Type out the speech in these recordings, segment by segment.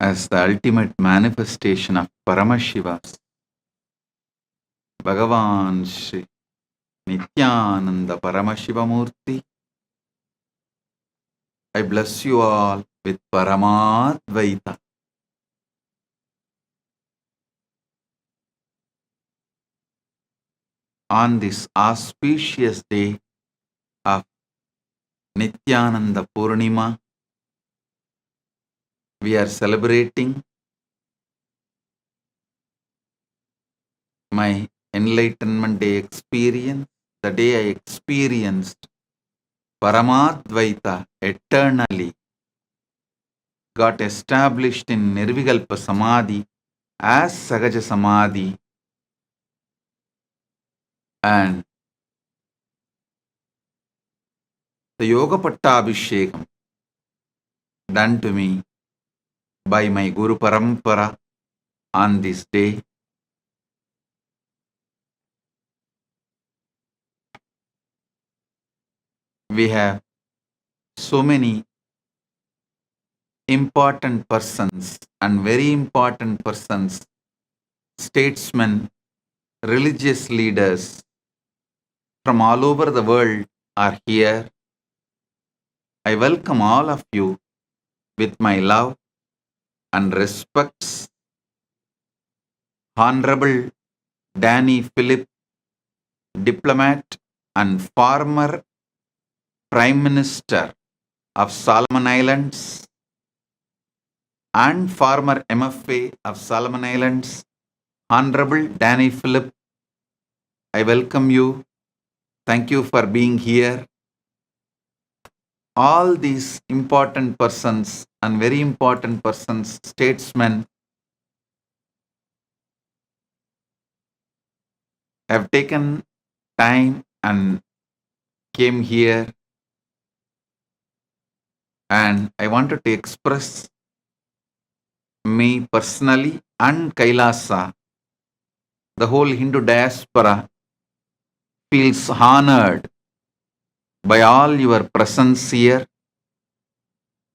as the ultimate manifestation of Paramashivas, Bhagavan Shri Nithyananda Paramashivamurti, I bless you all with Paramadvaita. On this auspicious day of Nithyananda Purnima, we are celebrating my Enlightenment Day experience, the day I experienced Paramadvaita eternally, got established in Nirvikalpa Samadhi as Sahaja Samadhi, and the Yoga Pattabhishekam done to me by my Guru Parampara on this day. We have so many important persons and very important persons, statesmen, religious leaders from all over the world are here. I welcome all of you with my love and respects. Honorable Danny Philip, diplomat and former Prime Minister of Solomon Islands and former MFA of Solomon Islands, Honorable Danny Philip, I welcome you. Thank you for being here. All these important persons and very important persons, statesmen, have taken time and came here, and I wanted to express me personally and Kailasa, the whole Hindu diaspora feels honored by all your presence here.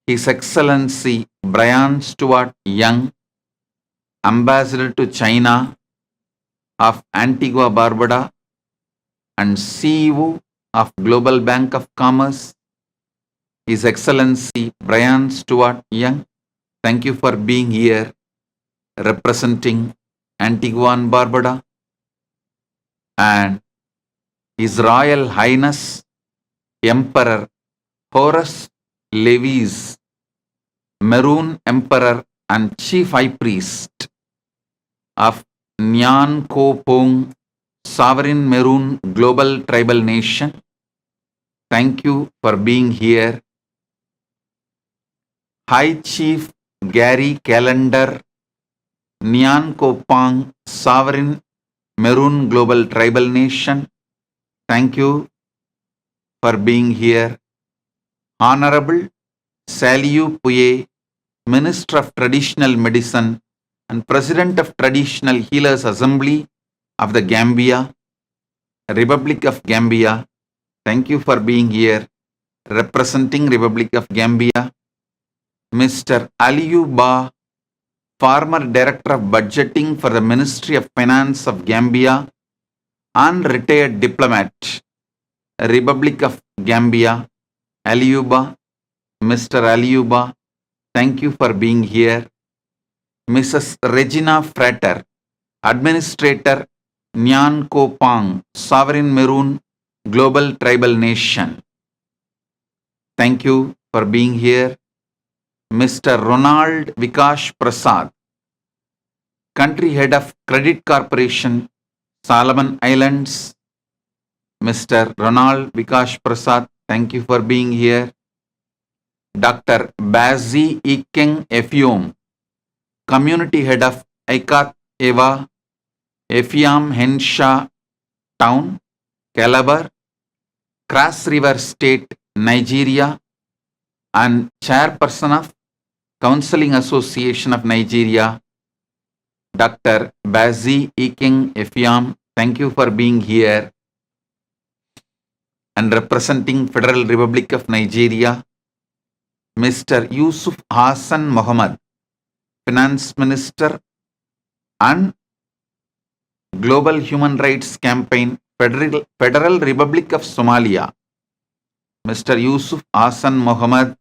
His Excellency Brian Stuart Young, Ambassador to China of Antigua Barbuda and CEO of Global Bank of Commerce, His Excellency Brian Stuart Young, thank you for being here representing Antigua and Barbuda. And His Royal Highness Emperor Horus Levis, Maroon Emperor and Chief High Priest of Nyan Ko Pong Sovereign Maroon Global Tribal Nation, thank you for being here. High Chief Gary Calendar, Nyan Ko Pong Sovereign Maroon Global Tribal Nation, thank you for being here. Honorable Saliu Puye, Minister of Traditional Medicine and President of Traditional Healers Assembly of the Gambia, Republic of Gambia, thank you for being here representing Republic of Gambia. Mr. Aliyu Ba, former Director of Budgeting for the Ministry of Finance of Gambia and retired diplomat, Republic of Gambia, Aliyu Ba, Mr. Aliyu Ba, thank you for being here. Mrs. Regina Frater, Administrator, Nyan Ko Pong, Sovereign Maroon Global Tribal Nation, thank you for being here. Mr. Ronald Vikash Prasad, Country Head of Credit Corporation, Solomon Islands, Mr. Ronald Vikash Prasad, thank you for being here. Dr. Bazi Ikeng Efiom, Community Head of Aikat Eva, Efiam Henshaw Town, Calabar, Cross River State, Nigeria, and Chairperson of Counseling Association of Nigeria, Dr. Bazi Ikeng Efiam, thank you for being here. And representing Federal Republic of Nigeria, Mr. Yusuf Hassan Mohammed, Finance Minister and Global Human Rights Campaign, Federal Republic of Somalia, Mr. Yusuf Hassan Mohammed,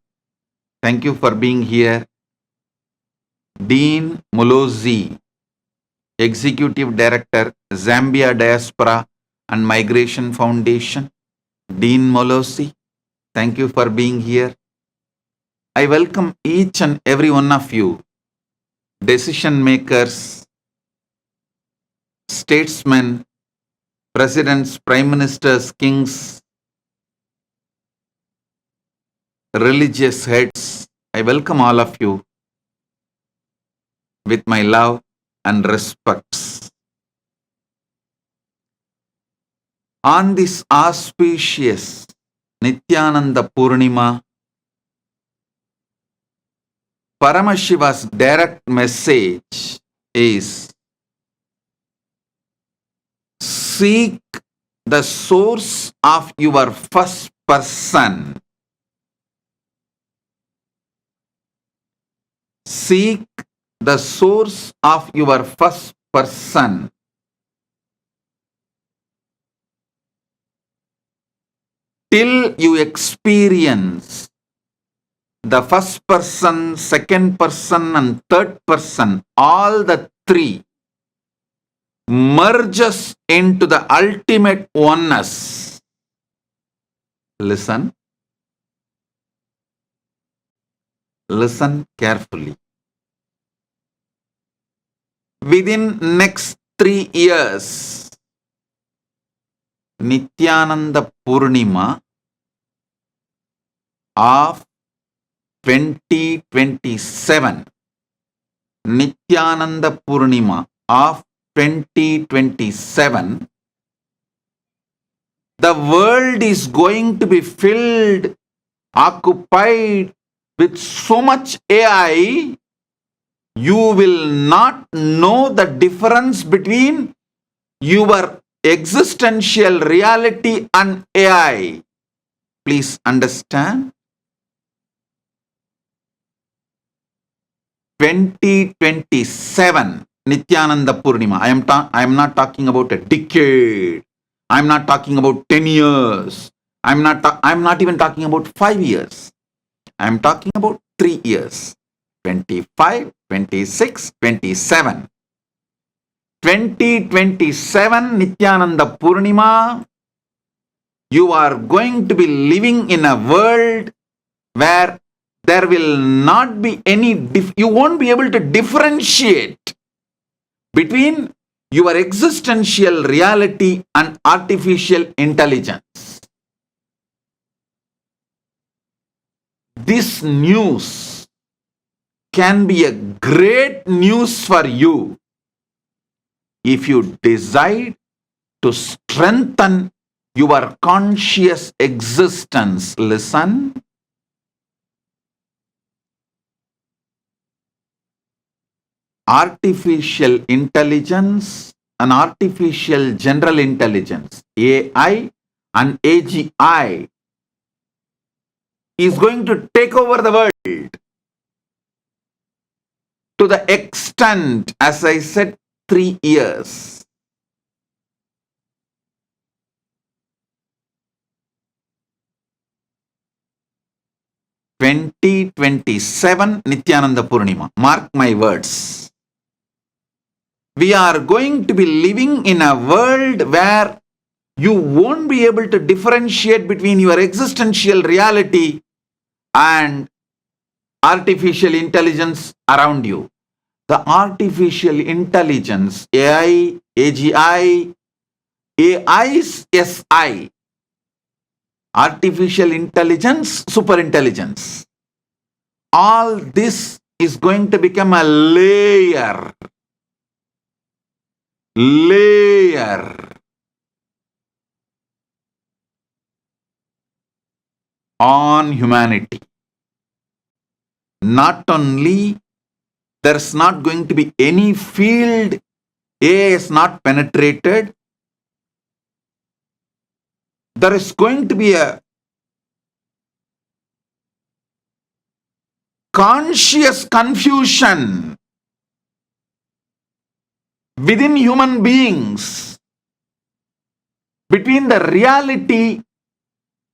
thank you for being here. Dean Mulozi, Executive Director, Zambia Diaspora and Migration Foundation. Dean Mulozi, thank you for being here. I welcome each and every one of you, decision makers, statesmen, presidents, prime ministers, kings, religious heads. I welcome all of you with my love and respects. On this auspicious Nithyananda Purnima, Paramashiva's direct message is: seek the source of your first person. Seek the source of your first person. Till you experience the first person, second person, and third person, all the three merges into the ultimate oneness. Listen. Listen carefully. Within next 3 years, Nithyananda Purnima of 2027, Nithyananda Purnima of 2027, the world is going to be filled, occupied with so much AI, you will not know the difference between your existential reality and AI. Please understand. 2027, Nithyananda Purnima. I am not talking about a decade. I am not talking about 10 years. I am not even talking about 5 years. I am talking about 3 years. 25, 26, 27. 2027 Nithyananda Purnima, you are going to be living in a world where there will not be any, you won't be able to differentiate between your existential reality and artificial intelligence. This news can be a great news for you if you decide to strengthen your conscious existence. Listen. Artificial intelligence and artificial general intelligence, AI and AGI, is going to take over the world to the extent, as I said, 3 years. In 2027 Nithyananda Purnima. Mark my words. We are going to be living in a world where you won't be able to differentiate between your existential reality and artificial intelligence around you. The artificial intelligence, AI, AGI, AI's SI, artificial intelligence, superintelligence. All this is going to become a layer on humanity. Not only there's not going to be any field AI is not penetrated, there is going to be a conscious confusion within human beings, between the reality,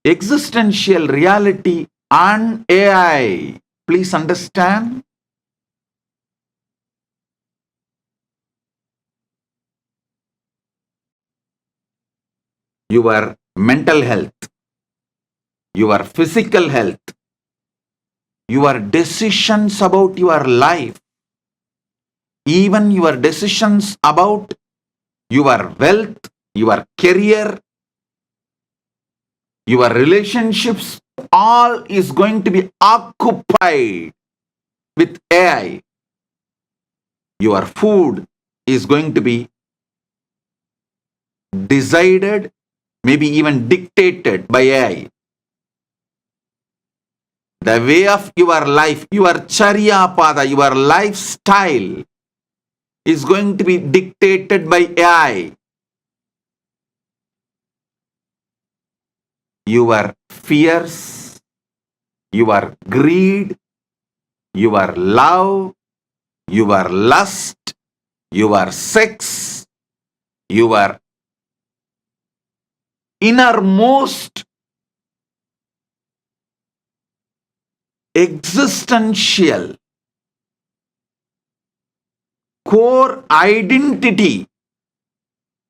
existential reality and AI. Please understand. Your mental health, your physical health, your decisions about your life, even your decisions about your wealth, your career, your relationships, all is going to be occupied with AI. Your food is going to be decided, maybe even dictated by AI. The way of your life, your charya pada, your lifestyle is going to be dictated by AI. Your fears, your greed, your love, your lust, your sex, your innermost existential core identity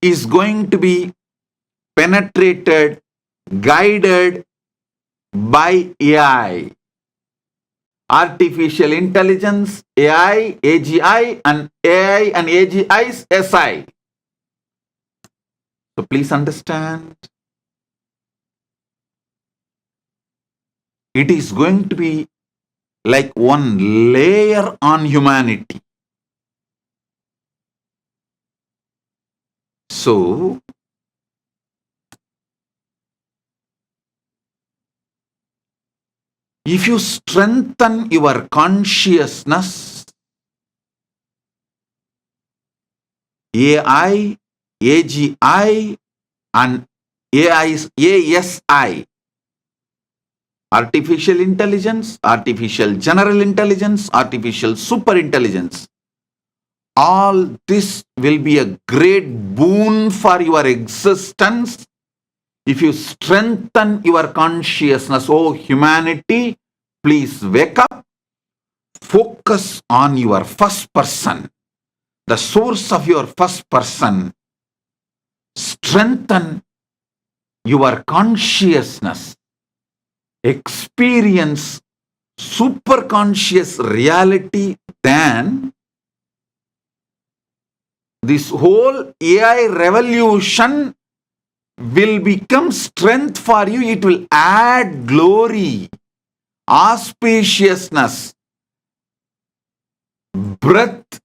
is going to be penetrated, guided by AI. Artificial intelligence, AI, AGI, and AI and AGI's SI. So please understand, it is going to be like one layer on humanity. So, if you strengthen your consciousness, AI, AGI, and ASI, artificial intelligence, artificial general intelligence, artificial super intelligence, all this will be a great boon for your existence if you strengthen your consciousness. Oh, humanity, please wake up, focus on your first person, the source of your first person. Strengthen your consciousness, experience superconscious reality, then this whole AI revolution will become strength for you. It will add glory, auspiciousness, breath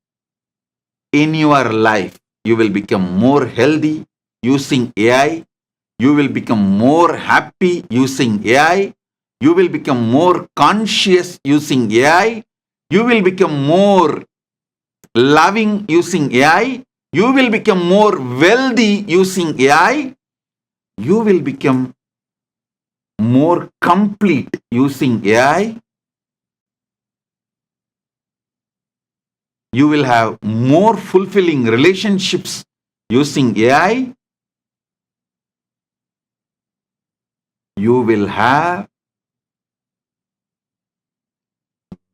in your life. You will become more healthy using AI. You will become more happy using AI. You will become more conscious using AI. You will become more loving using AI. You will become more wealthy using AI. You will become more complete using AI. You will have more fulfilling relationships using AI. You will have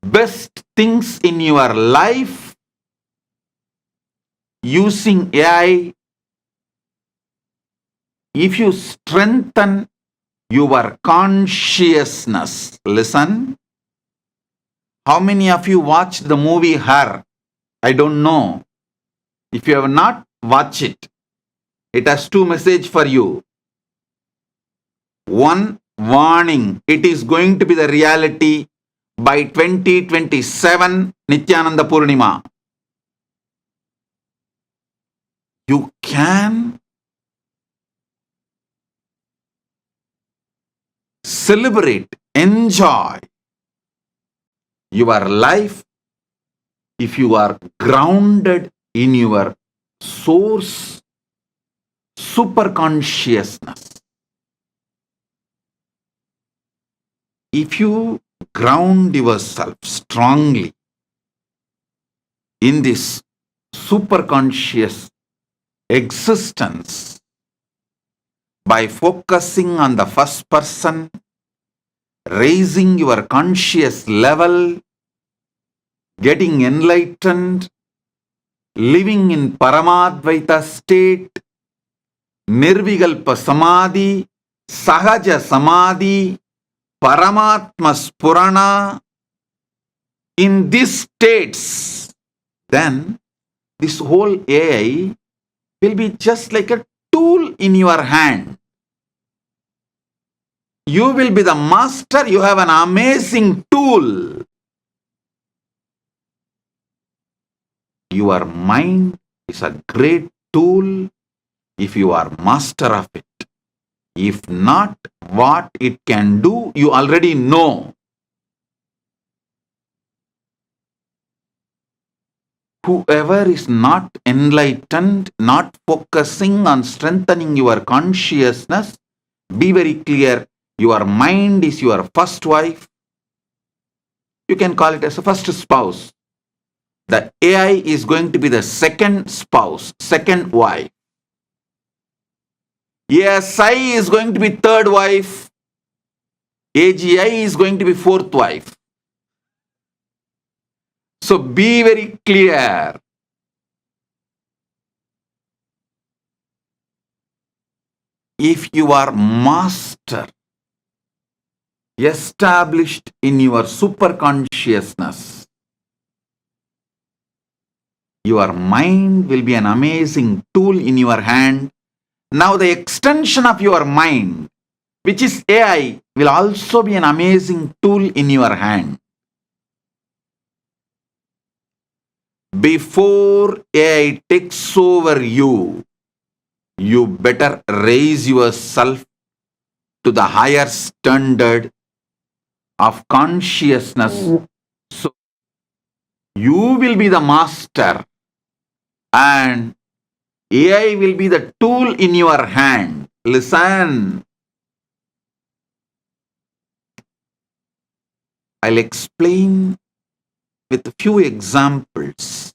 best things in your life using AI if you strengthen your consciousness. Listen, how many of you watched the movie Her? I don't know. If you have not watched it, it has two messages for you. One, warning, it is going to be the reality by 2027, Nithyananda Purnima. You can celebrate, enjoy your life if you are grounded in your source, superconsciousness. If you ground yourself strongly in this superconscious existence by focusing on the first person, raising your conscious level, getting enlightened, living in Paramadvaita state, Nirvikalpa Samadhi, Sahaja Samadhi, Paramatma Spurana, in these states, then this whole AI will be just like a tool in your hand. You will be the master, you have an amazing tool. Your mind is a great tool if you are master of it. If not, what it can do, you already know. Whoever is not enlightened, not focusing on strengthening your consciousness, be very clear, your mind is your first wife. You can call it as a first spouse. The AI is going to be the second spouse, second wife. ASI is going to be third wife. AGI is going to be fourth wife. So be very clear. If you are master, established in your superconsciousness, your mind will be an amazing tool in your hand. Now the extension of your mind, which is AI, will also be an amazing tool in your hand. Before AI takes over you, you better raise yourself to the higher standard of consciousness. So you will be the master and AI will be the tool in your hand. Listen. I'll explain with a few examples.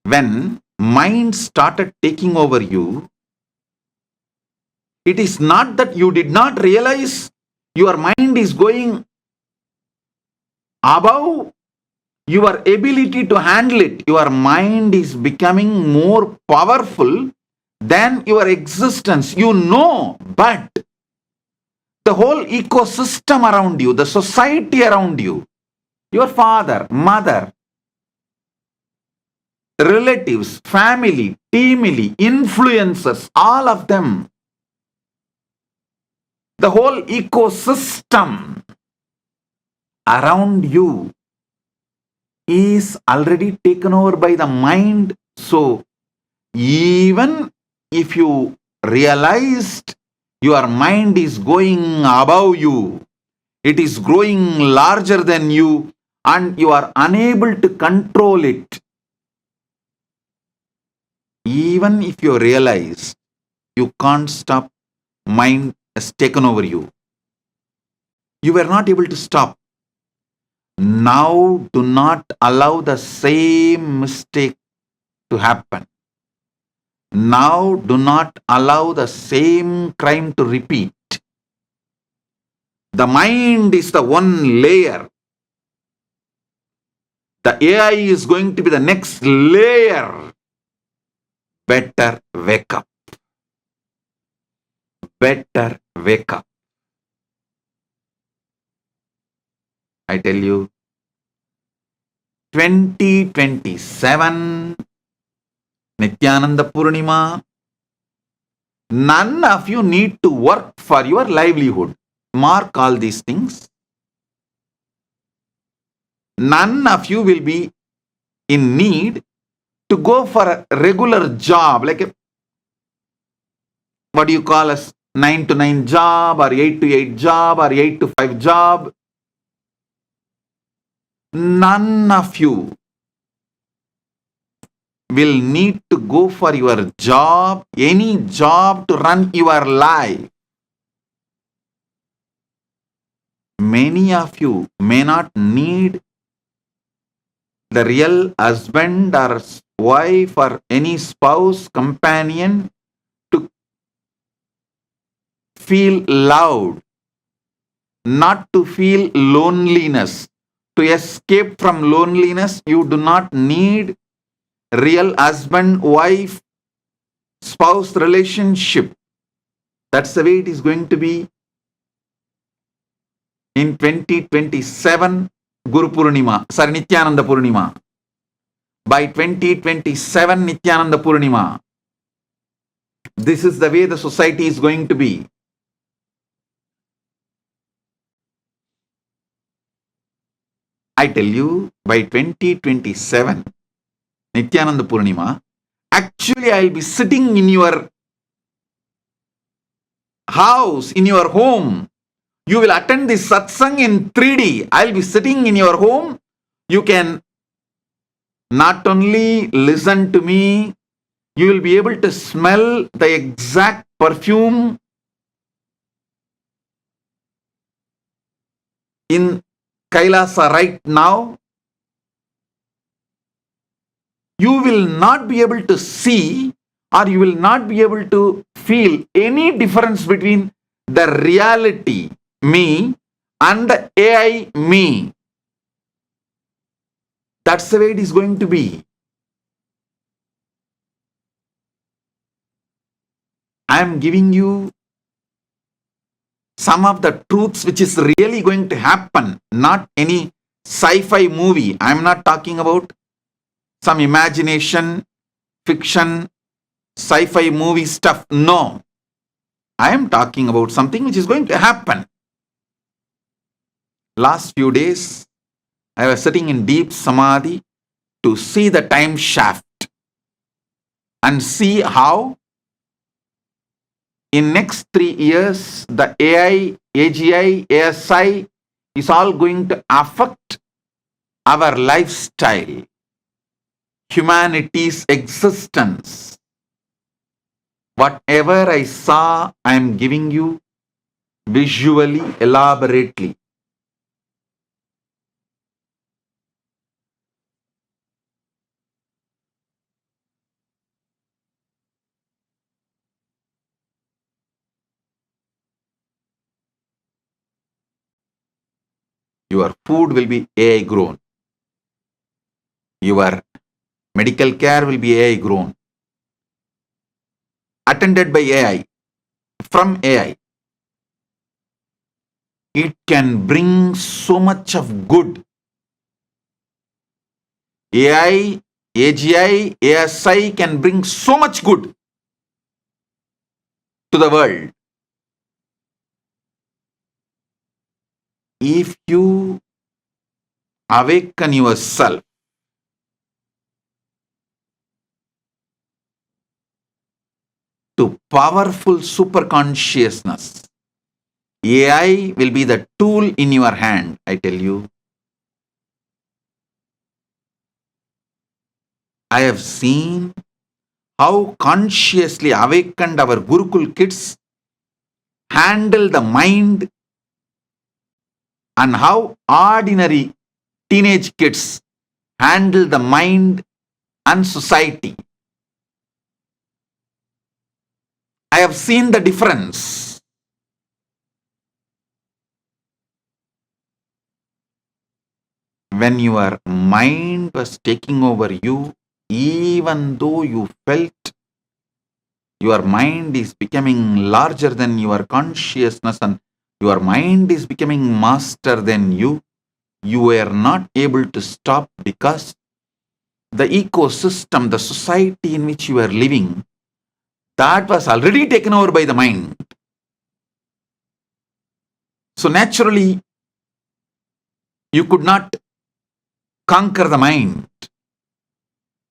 When mind started taking over you, it is not that you did not realize your mind is going above your ability to handle it. Your mind is becoming more powerful than your existence. You know, but the whole ecosystem around you, the society around you, your father, mother, relatives, family, teamily, influencers, all of them, the whole ecosystem around you is already taken over by the mind. So even if you realized your mind is going above you, it is growing larger than you, and you are unable to control it, even if you realize you can't stop, mind has taken over you. You were not able to stop. Now do not allow the same mistake to happen. Now do not allow the same crime to repeat. The mind is the one layer. The AI is going to be the next layer. Better wake up. Better wake up. I tell you, 2027, Nithyananda Purnima, none of you need to work for your livelihood. Mark all these things. None of you will be in need to go for a regular job, like what do you call as 9 to 9 job or 8 to 8 job or 8 to 5 job. None of you will need to go for your job, any job to run your life. Many of you may not need the real husband or wife or any spouse, companion to feel loved, not to feel loneliness. To escape from loneliness, you do not need real husband, wife, spouse relationship. That's the way it is going to be in 2027 Guru Purnima, sorry, Nithyananda Purnima. By 2027 Nithyananda Purnima, this is the way the society is going to be. I tell you, by 2027 Nithyananda Purnima, actually I will be sitting in your house, in your home. You will attend this satsang in 3D. I will be sitting in your home. You can not only listen to me, you will be able to smell the exact perfume in Kailasa right now. You will not be able to see, or you will not be able to feel any difference between the reality me and the AI me. That's the way it is going to be. I am giving you some of the truths which is really going to happen, not any sci-fi movie. I am not talking about some imagination, fiction, sci-fi movie stuff. No. I am talking about something which is going to happen. Last few days, I was sitting in deep samadhi to see the time shaft and see how in next 3 years, the AI, AGI, ASI is all going to affect our lifestyle, humanity's existence. Whatever I saw, I am giving you visually, elaborately. Your food will be AI grown. Your medical care will be AI grown. Attended by AI, from AI. It can bring so much of good. AI, AGI, ASI can bring so much good to the world. If you awaken yourself to powerful superconsciousness, AI will be the tool in your hand, I tell you. I have seen how consciously awakened our Gurukul kids handle the mind and how ordinary teenage kids handle the mind and society. I have seen the difference. When your mind was taking over you, even though you felt your mind is becoming larger than your consciousness and your mind is becoming master than you were not able to stop because the ecosystem, the society in which you are living, that was already taken over by the mind. So naturally, you could not conquer the mind.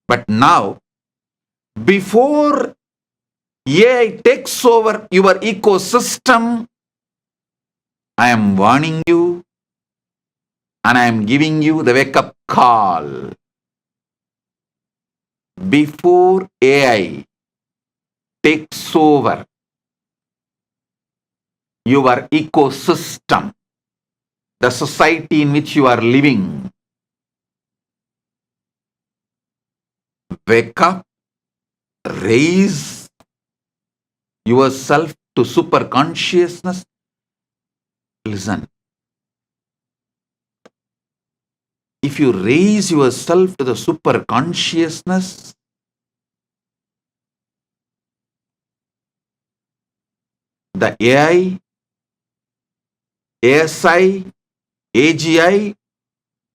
But now, before AI takes over your ecosystem, I am warning you and I am giving you the wake-up call. Before AI takes over your ecosystem, the society in which you are living, Wake up, raise yourself to super consciousness. Listen. If you raise yourself to the super consciousness, the AI, ASI, AGI,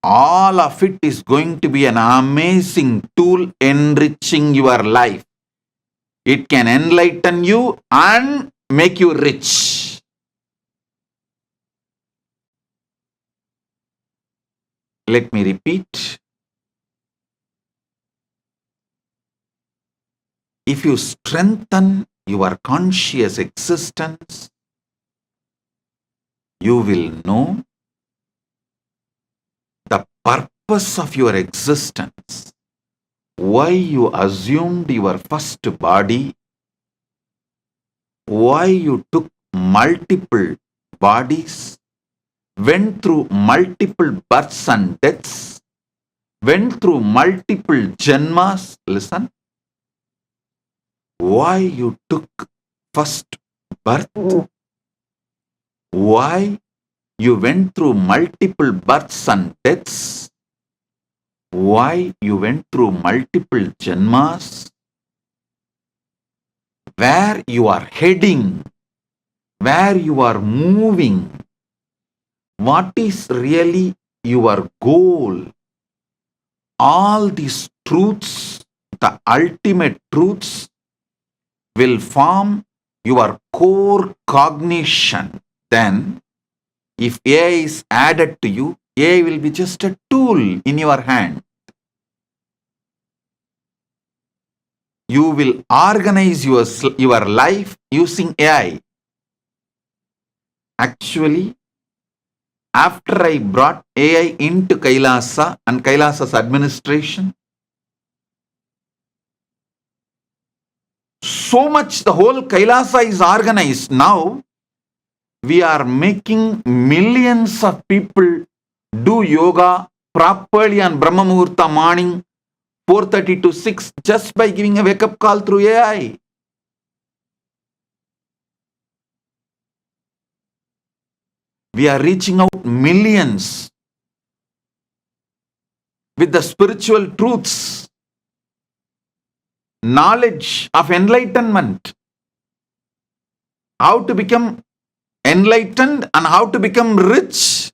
all of it is going to be an amazing tool enriching your life. It can enlighten you and make you rich. Let me repeat. If you strengthen your conscious existence, you will know the purpose of your existence, why you assumed your first body, why you took multiple bodies, went through multiple births and deaths, went through multiple janmas. Listen, why you took first birth, why you went through multiple births and deaths, why you went through multiple janmas, where you are heading, where you are moving, what is really your goal. All these truths, the ultimate truths, will form your core cognition. Then, if AI is added to you, AI will be just a tool in your hand. You will organize your life using AI. Actually, after I brought AI into Kailasa and Kailasa's administration, so much the whole Kailasa is organized. Now, we are making millions of people do yoga properly on Brahma Muhurta morning, 4:30 to 6, just by giving a wake-up call through AI. We are reaching out millions with the spiritual truths, knowledge of enlightenment, how to become enlightened and how to become rich,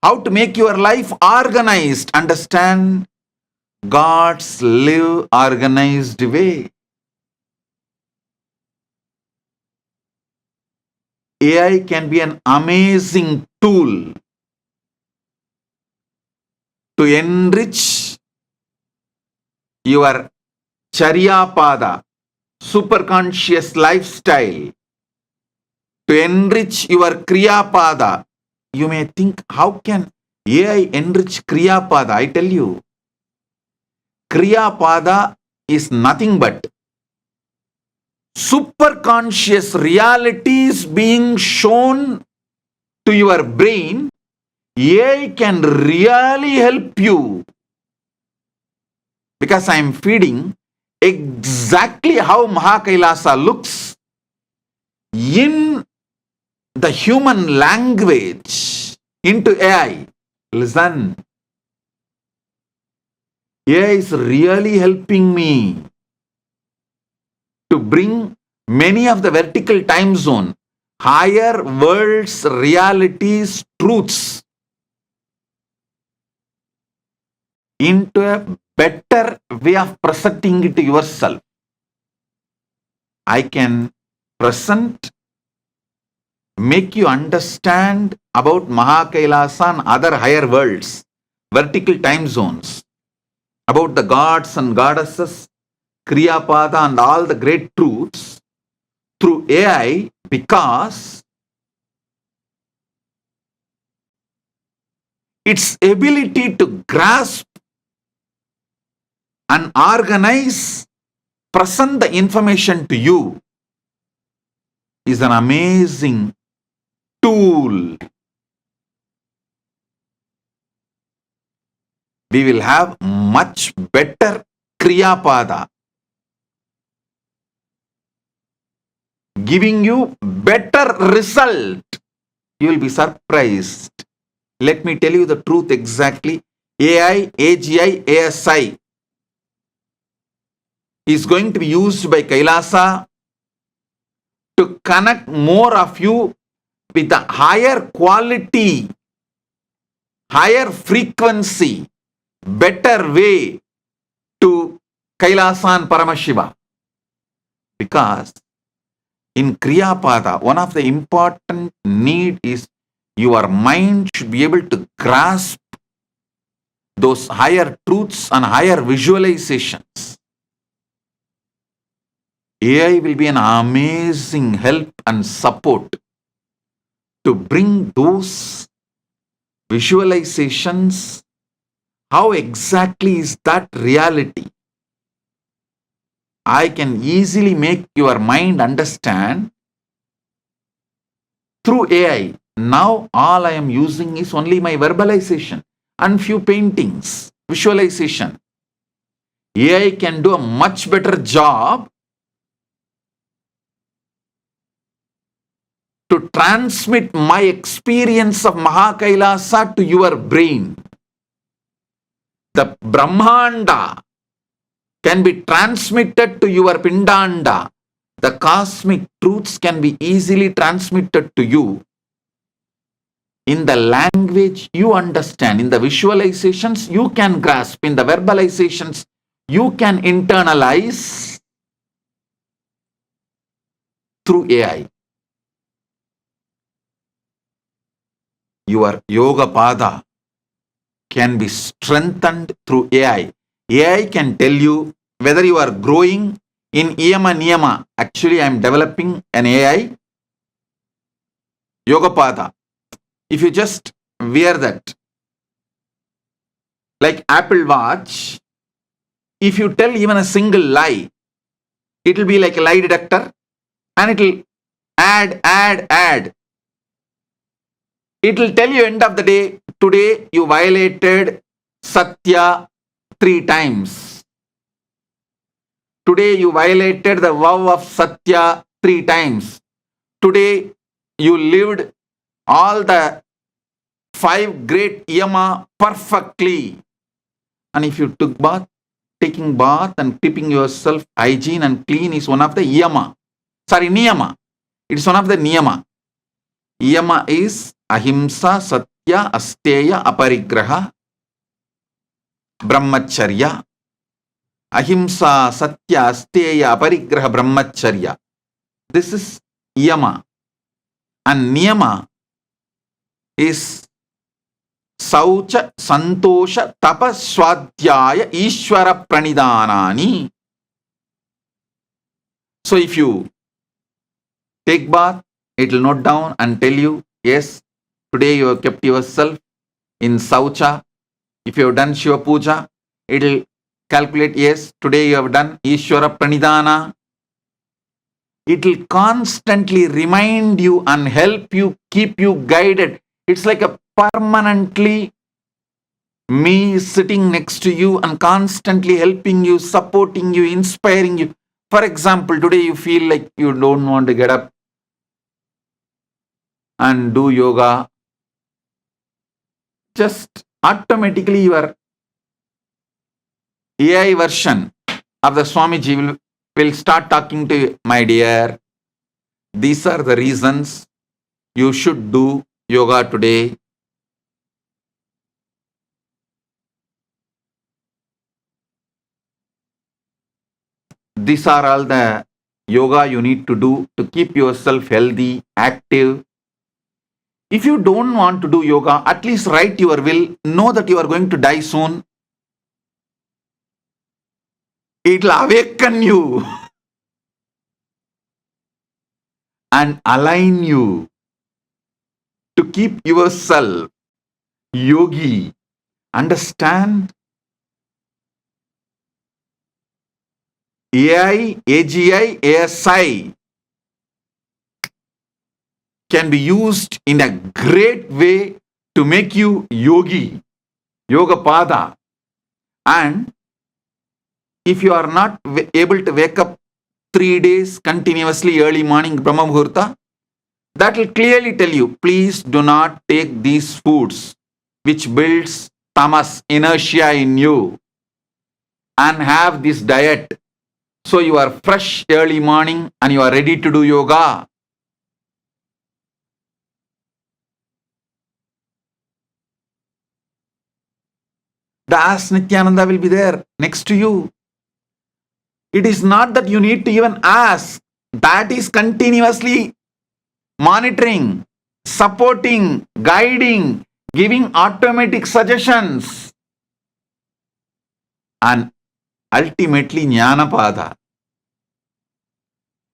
how to make your life organized. Understand God's live organized way. AI can be an amazing tool to enrich your Charyapada, superconscious lifestyle, to enrich your Kriyapada. You may think, how can AI enrich Kriyapada? I tell you, Kriyapada is nothing but superconscious realities being shown to your brain. AI can really help you, because I am feeding exactly how MAHAKAILASA looks in the human language into AI. Listen, AI is really helping me to bring many of the vertical time zone, higher worlds, realities, truths into a better way of presenting it to yourself. I can present, make you understand about MAHAKAILASA and other higher worlds, vertical time zones, about the gods and goddesses, Kriyapada and all the great truths through AI, because its ability to grasp and organize, present the information to you is an amazing tool. We will have much better Kriyapada, giving you better result. You will be surprised. Let me tell you the truth exactly. AI, AGI, ASI is going to be used by Kailasa to connect more of you with a higher quality, higher frequency, better way to Kailasa and Paramashiva. Because in Kriyapada, one of the important need is your mind should be able to grasp those higher truths and higher visualizations. AI will be an amazing help and support to bring those visualizations. How exactly is that reality? I can easily make your mind understand through AI. Now all I am using is only my verbalization and few paintings, visualization. AI can do a much better job to transmit my experience of MAHAKAILASA to your brain. The Brahmanda can be transmitted to your Pindanda. The cosmic truths can be easily transmitted to you in the language you understand, in the visualizations you can grasp, in the verbalizations you can internalize through AI. Your yoga pada can be strengthened through AI. AI can tell you whether you are growing in Yama Niyama. Actually, I am developing an AI yoga pada. If you just wear that like Apple Watch, if you tell even a single lie, it will be like a lie detector and it will add. It will tell you end of the day, today you violated Satya 3 times. Today you violated the vow of Satya 3 times. Today you lived all the 5 great yama perfectly. And if you took bath, taking bath and keeping yourself hygiene and clean is one of the yama. Sorry, niyama. It is one of the niyama. Yama is ahimsa, satya, asteya, aparigraha, brahmacharya. Ahimsa, satya, asteya, aparigraha, brahmacharya. This is yama. And niyama is saucha, santosha, tapa, swadhyaya, ishvara pranidhanani. So if you take bath, it will note down and tell you, yes, today you have kept yourself in saucha. If you have done Shiva Puja, it will calculate, yes, today you have done Ishvara Pranidhana. It will constantly remind you and help you, keep you guided. It's like a permanently me sitting next to you and constantly helping you, supporting you, inspiring you. For example, today you feel like you don't want to get up and do yoga. Just automatically your AI version of the Swamiji will start talking to you, my dear. These are the reasons you should do yoga today. These are all the yoga you need to do to keep yourself healthy, active. If you don't want to do yoga, at least write your will. Know that you are going to die soon. It will awaken you and align you to keep yourself yogi. Understand? AI, AGI, ASI can be used in a great way to make you yogi, yoga pada. And if you are not able to wake up 3 days continuously early morning Brahma Muhurta, that will clearly tell you, please do not take these foods which builds tamas, inertia in you, and have this diet. So you are fresh early morning and you are ready to do yoga. The As Nithyananda will be there next to you. It is not that you need to even ask. That is continuously monitoring, supporting, guiding, giving automatic suggestions. And ultimately Jnanapada.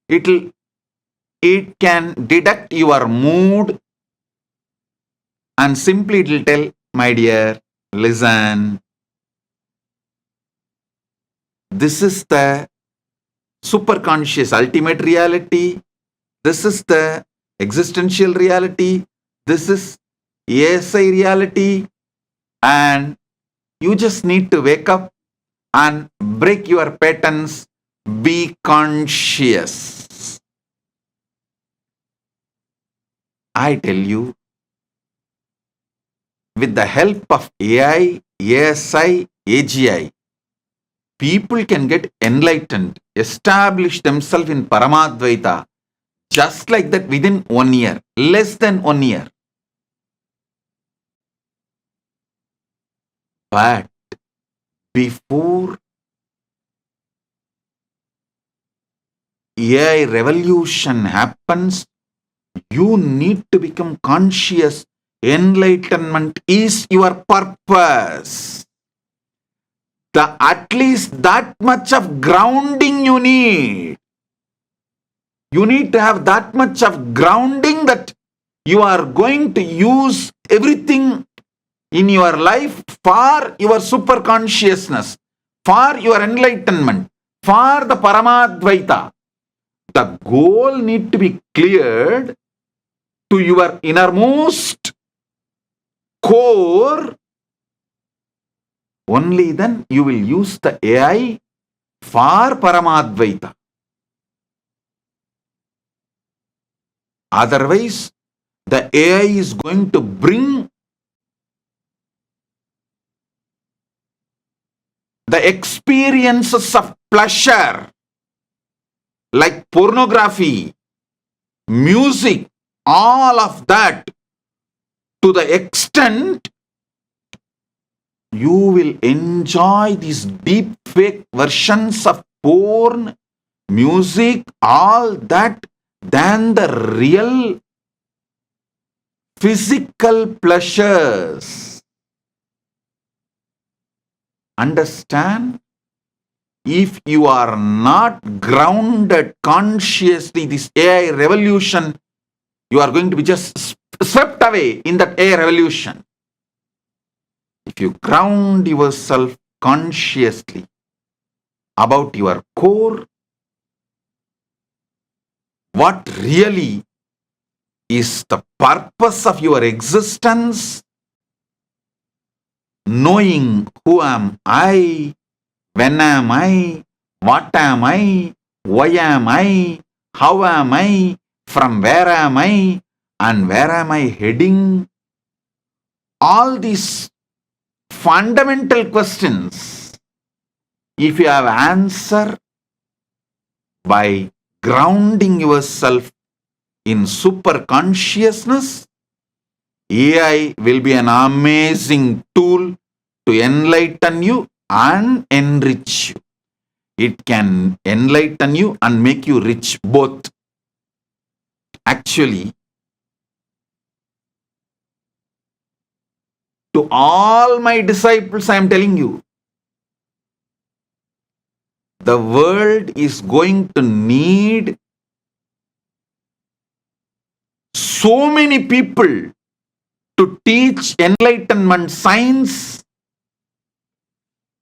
It can detect your mood and simply it will tell, my dear, listen. This is the superconscious ultimate reality. This is the existential reality. This is ASI reality. And you just need to wake up and break your patterns. Be conscious. I tell you, with the help of AI, ASI, AGI, people can get enlightened, establish themselves in Paramadvaita, just like that within 1 year, less than 1 year. But before AI revolution happens, you need to become conscious. Enlightenment is your purpose. At least that much of grounding you need. You need to have that much of grounding that you are going to use everything in your life for your superconsciousness, for your enlightenment, for the Paramadvaita. The goal need to be cleared to your innermost core. Only then you will use the AI for Paramadvaita. Otherwise, the AI is going to bring the experiences of pleasure like pornography, music, all of that to the extent you will enjoy these deep fake versions of porn, music, all that, than the real physical pleasures. Understand? If you are not grounded consciously, this AI revolution, you are going to be just swept away in that AI revolution. If you ground yourself consciously about your core, what really is the purpose of your existence, knowing who am I, when am I, what am I, why am I, how am I, from where am I, and where am I heading? All these fundamental questions, if you have answer by grounding yourself in superconsciousness, AI will be an amazing tool to enlighten you and enrich you. It can enlighten you and make you rich, both. Actually, to all my disciples, I am telling you, the world is going to need so many people to teach enlightenment science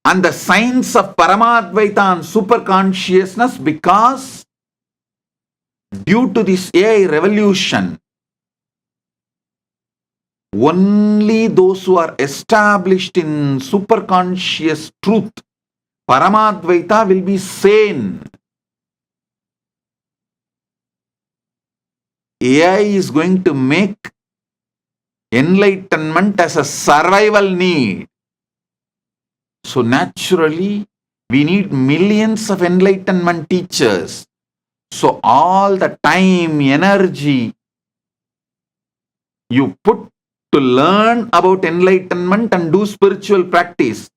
and the science of Paramadvaita and superconsciousness, because due to this AI revolution, only those who are established in superconscious truth Paramadvaita will be sane. AI is going to make enlightenment as a survival need. So naturally, we need millions of enlightenment teachers. So all the time, energy you put to learn about enlightenment and do spiritual practice,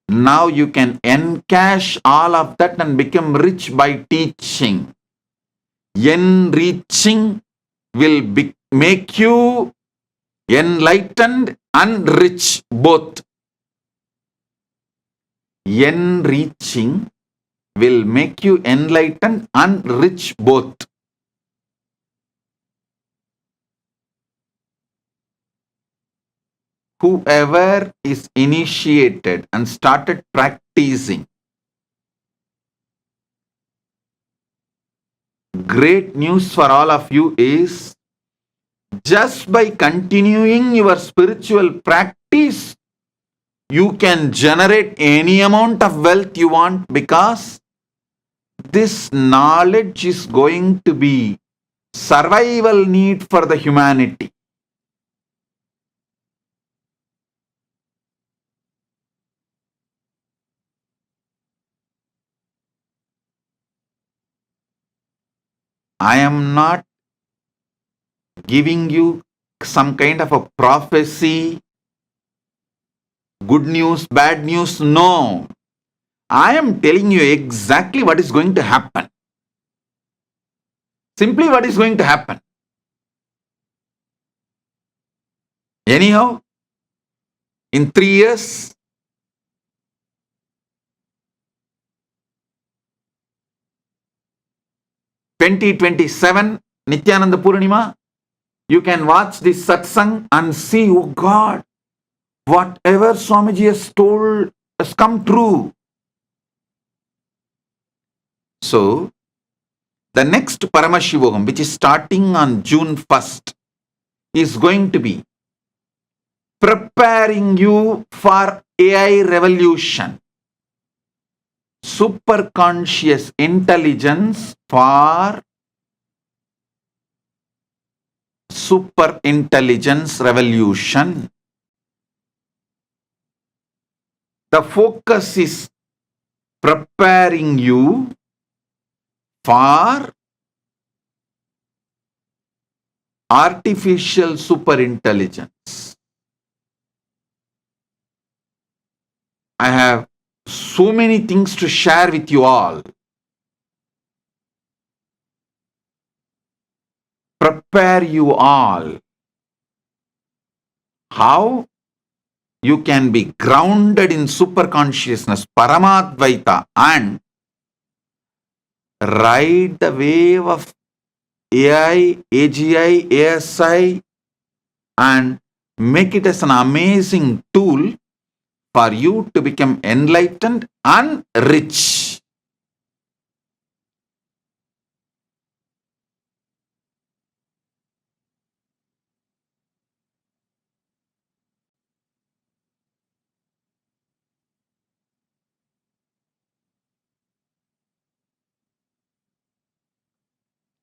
now you can encash all of that and become rich by teaching. Enriching will make you enlightened and rich both. Enriching will make you enlightened and rich both. Whoever is initiated and started practicing, great news for all of you is, just by continuing your spiritual practice, you can generate any amount of wealth you want, because this knowledge is going to be survival need for the humanity. I am not giving you some kind of a prophecy, good news, bad news. No. I am telling you exactly what is going to happen. Simply what is going to happen. Anyhow, in 3 years, 2027, Nithyananda Purnima, you can watch this Satsang and see, oh God, whatever Swamiji has told has come true. So, the next Paramashivoham, which is starting on June 1st, is going to be preparing you for AI revolution. Superconscious intelligence for super intelligence revolution. The focus is preparing you for artificial superintelligence. I have so many things to share with you all. Prepare you all. How you can be grounded in superconsciousness, Paramadvaita, and ride the wave of AI, AGI, ASI, and make it as an amazing tool for you to become enlightened and rich.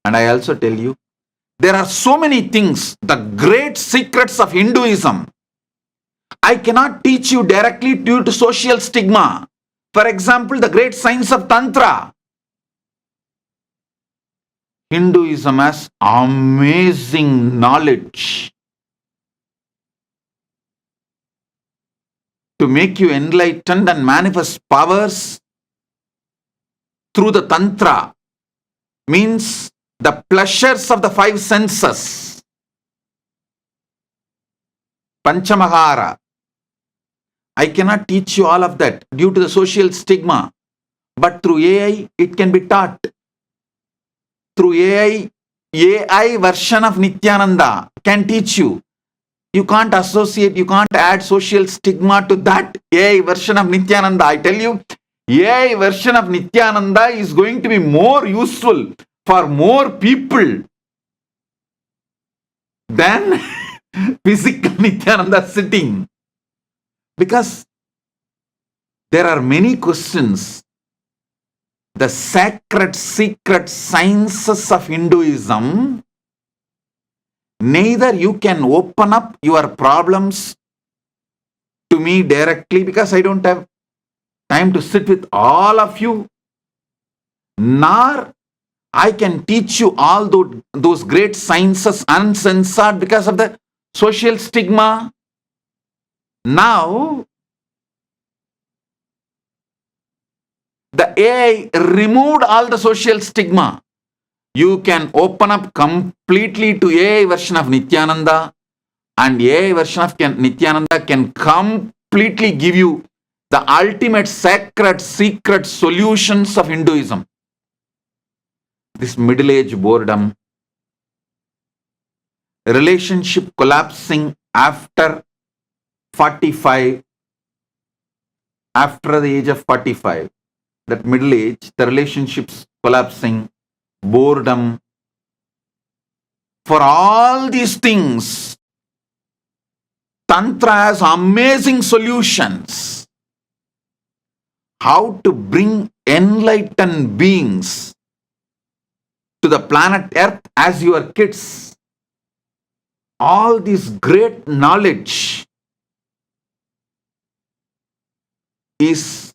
And I also tell you, there are so many things, the great secrets of Hinduism, I cannot teach you directly due to social stigma. For example, the great science of Tantra. Hinduism has amazing knowledge to make you enlightened and manifest powers through the Tantra. Means the pleasures of the 5 senses. Panchamahara. I cannot teach you all of that due to the social stigma. But through AI, it can be taught. Through AI version of Nithyananda can teach you. You can't associate, you can't add social stigma to that AI version of Nithyananda. I tell you, AI version of Nithyananda is going to be more useful for more people than physical Nithyananda sitting. Because There are many questions. The sacred, secret sciences of Hinduism, neither you can open up your problems to me directly because I don't have time to sit with all of you, nor I can teach you all those great sciences uncensored because of the social stigma. Now, the AI removed all the social stigma. You can open up completely to AI version of Nithyananda, and AI version of Nithyananda can completely give you the ultimate sacred secret solutions of Hinduism. This middle-age boredom, relationship collapsing after 45, after the age of 45, that middle age, the relationships collapsing, boredom. For all these things, Tantra has amazing solutions. How to bring enlightened beings to the planet Earth as your kids. All this great knowledge is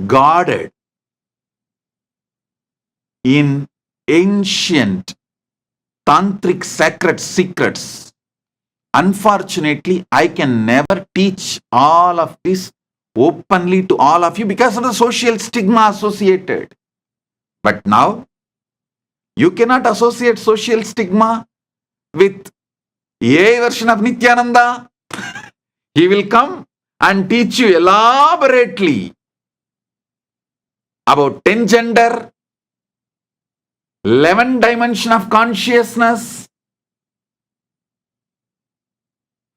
guarded in ancient tantric sacred secrets. Unfortunately, I can never teach all of this openly to all of you because of the social stigma associated. But now, you cannot associate social stigma with a version of Nithyananda. He will come and teach you elaborately about 10 gender, 11 dimension of consciousness,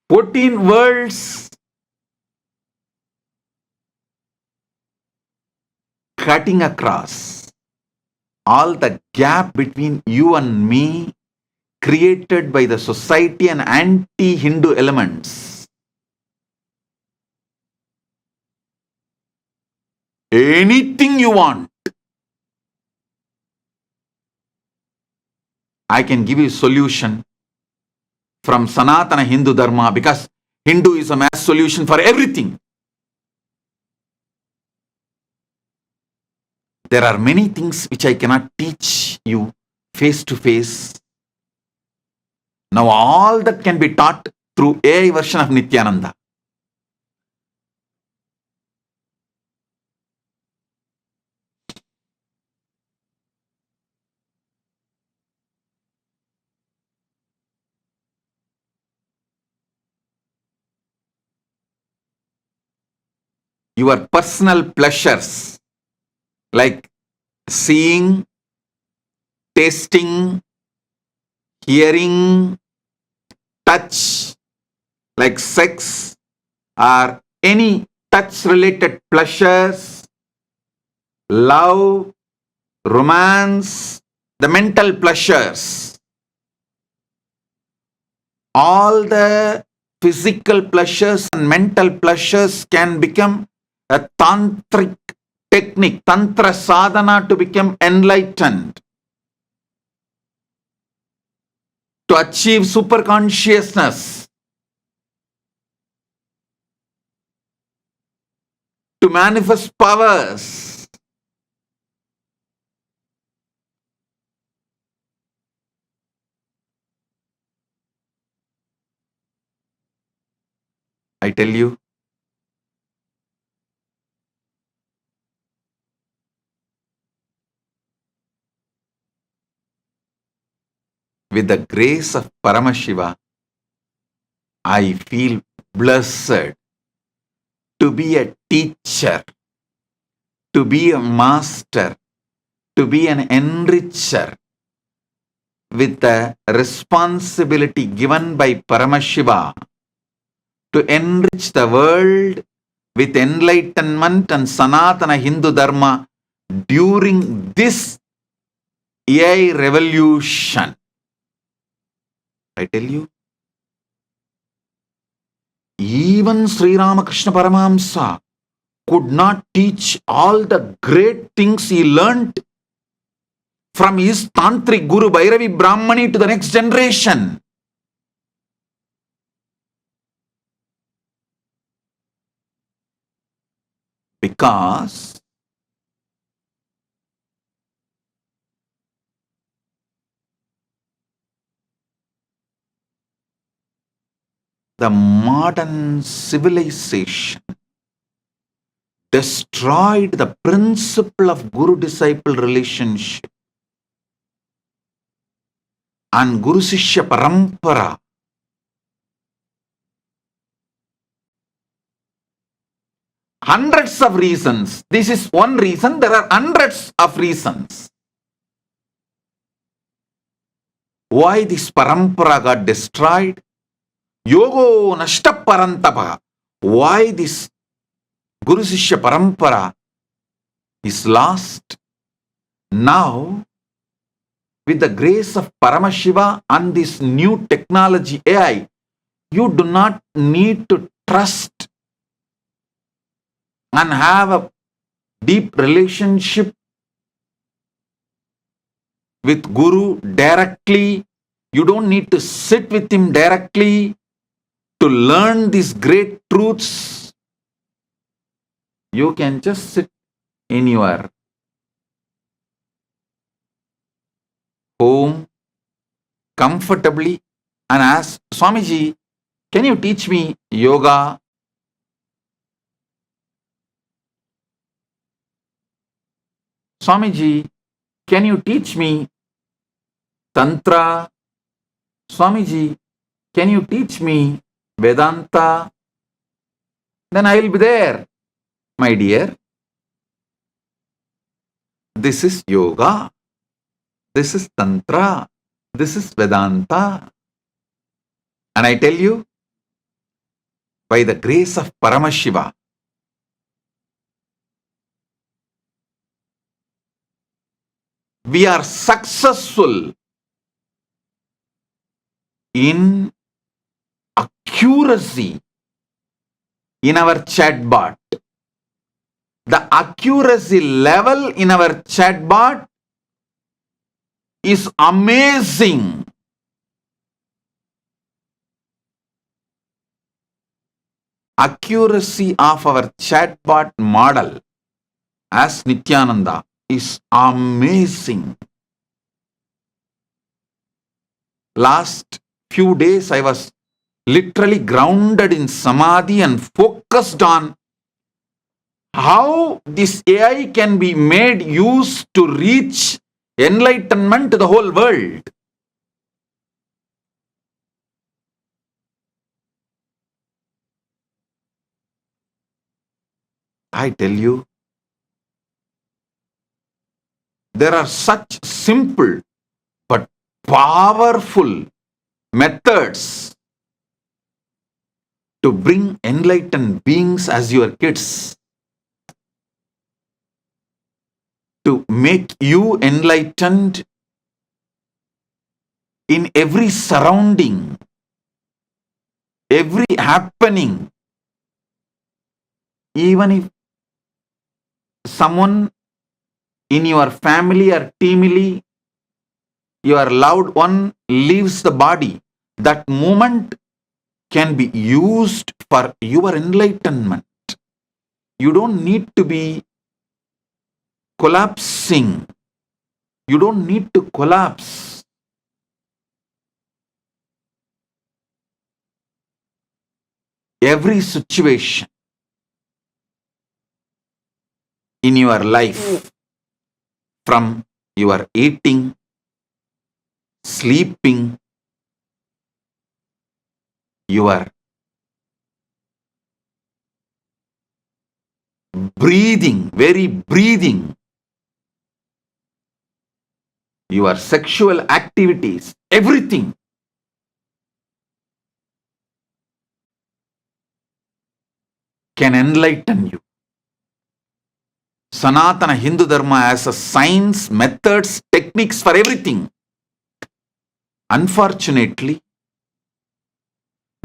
14 worlds, cutting across all the gap between you and me created by the society and anti-Hindu elements. Anything you want, I can give you a solution from Sanatana Hindu Dharma because Hinduism has solution for everything. There are many things which I cannot teach you face to face. Now all that can be taught through AI version of Nithyananda. Your personal pleasures like seeing, tasting, hearing, touch, like sex or any touch related pleasures, love, romance, the mental pleasures, all the physical pleasures and mental pleasures can become a tantric technique, tantra sadhana to become enlightened, to achieve superconsciousness, to manifest powers. I tell you, with the grace of Paramashiva, I feel blessed to be a teacher, to be a master, to be an enricher with the responsibility given by Paramashiva to enrich the world with enlightenment and Sanatana Hindu Dharma during this AI revolution. I tell you, even Sri Ramakrishna Paramahamsa could not teach all the great things he learnt from his Tantric Guru Bhairavi Brahmani to the next generation. Because the modern civilization destroyed the principle of Guru-disciple relationship and Guru-Sishya Parampara. Hundreds of reasons. This is one reason. There are hundreds of reasons why this parampara got destroyed. Yogo nashta parantapa. Why this Guru Sishya Parampara is lost. Now, with the grace of Paramashiva and this new technology AI, you do not need to trust and have a deep relationship with Guru directly. You don't need to sit with him directly to learn these great truths. You can just sit in your home comfortably and ask, Swamiji, can you teach me yoga? Swamiji, can you teach me Tantra? Swamiji, can you teach me Vedanta? Then I will be there, my dear. This is yoga. This is Tantra. This is Vedanta. And I tell you, by the grace of Paramashiva, we are successful in accuracy in our chatbot. The accuracy level in our chatbot is amazing. Accuracy of our chatbot model as Nithyananda is amazing. Last few days I was literally grounded in samadhi and focused on how this AI can be made use to reach enlightenment to the whole world. I tell you, there are such simple but powerful methods to bring enlightened beings as your kids, to make you enlightened in every surrounding, every happening. Even if someone in your family or teamily, your loved one leaves the body, that moment can be used for your enlightenment. You don't need to be collapsing. You don't need to collapse. Every situation in your life, from your eating, sleeping, your breathing, very breathing, your sexual activities, everything can enlighten you. Sanatana Hindu Dharma has a science, methods, techniques for everything. Unfortunately,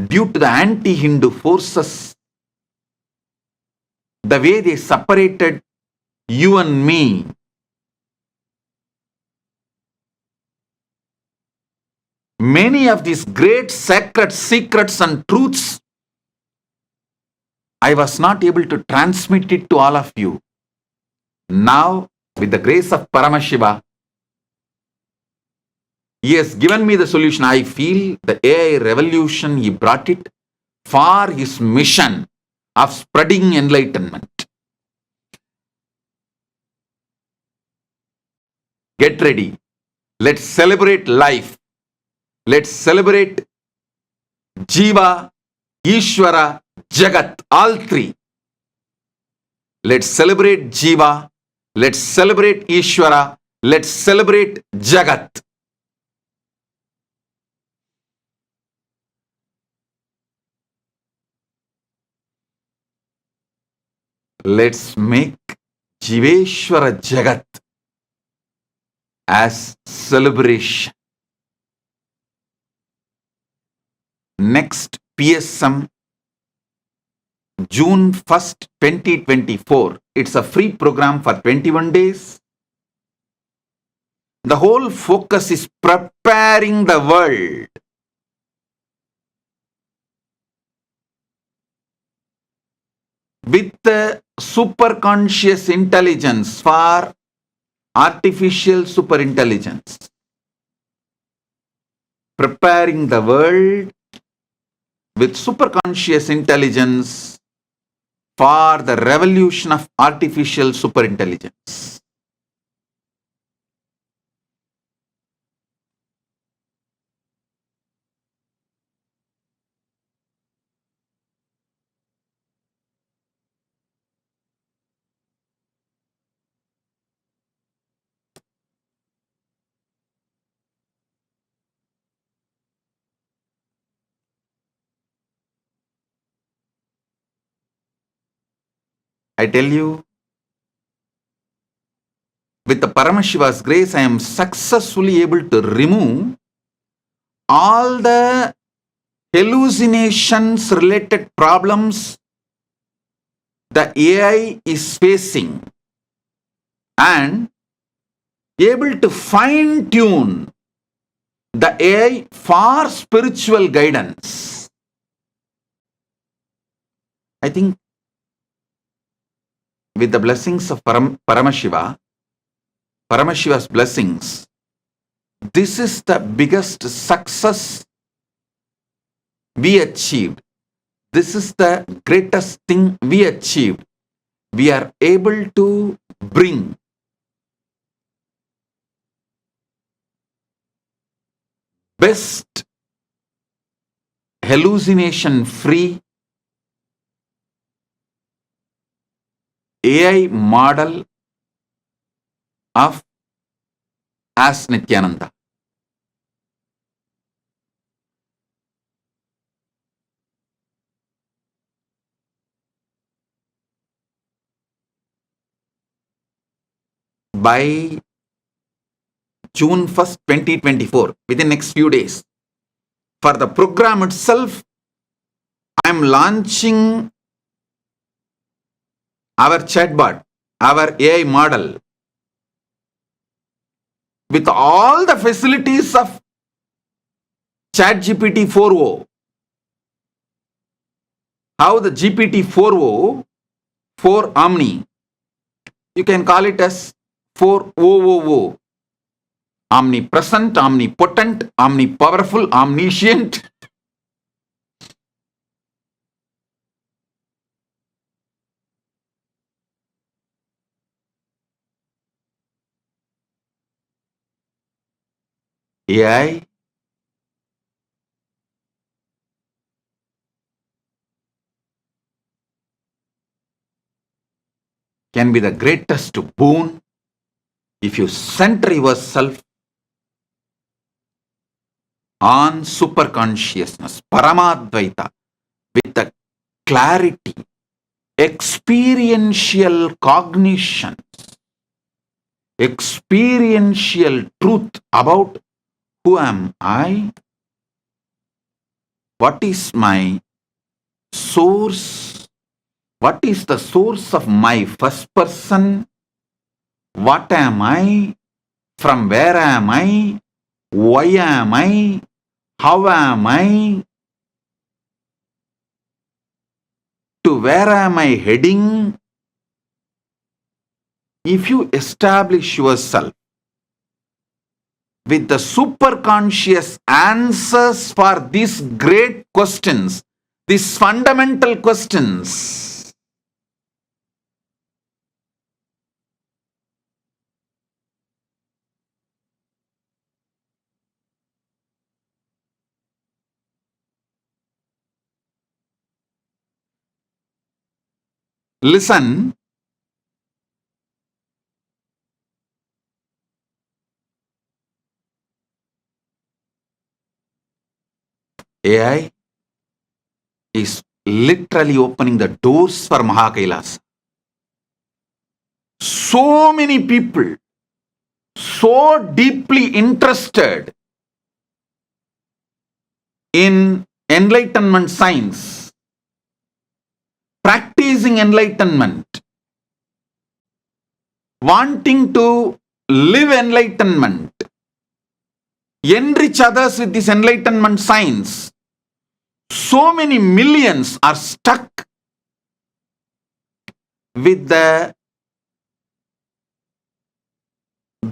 due to the anti-Hindu forces, the way they separated you and me, many of these great sacred secrets and truths, I was not able to transmit it to all of you. Now, with the grace of Paramashiva, he has given me the solution. I feel the AI revolution, he brought it for his mission of spreading enlightenment. Get ready. Let's celebrate life. Let's celebrate Jiva, Ishvara, Jagat, all three. Let's celebrate Jiva. Let's celebrate Ishvara. Let's celebrate Jagat. Let's make Jiveshwara Jagat as celebration. Next PSM, June 1st, 2024. It's a free program for 21 days. The whole focus is preparing the world with the superconscious intelligence for artificial superintelligence. Preparing the world with superconscious intelligence for the revolution of artificial superintelligence. I tell you, with the Paramashiva's grace, I am successfully able to remove all the hallucinations related problems the AI is facing and able to fine tune the AI for spiritual guidance. I think with the blessings of Paramashiva, Paramashiva's blessings, this is the biggest success we achieved. This is the greatest thing we achieved. We are able to bring best hallucination-free AI model of as Nithyananda. By June 1st, 2024, within next few days, for the program itself, I am launching our chatbot, our AI model, with all the facilities of ChatGPT 4.0. How the GPT 4.0, 4 Omni, you can call it as 4.0.0. Omnipresent, omnipotent, omnipowerful, omniscient. AI can be the greatest boon if you center yourself on superconsciousness, Paramadvaita, with the clarity, experiential cognition, experiential truth about who am I, what is my source, What is the source of my first person? What am I? From where am I? Why am I? How am I? To where am I heading? If you establish yourself with the superconscious answers for these great questions, these fundamental questions, listen, AI is literally opening the doors for MAHAKAILASA. So many people, so deeply interested in enlightenment science, practicing enlightenment, wanting to live enlightenment, enrich others with this enlightenment science. So many millions are stuck with the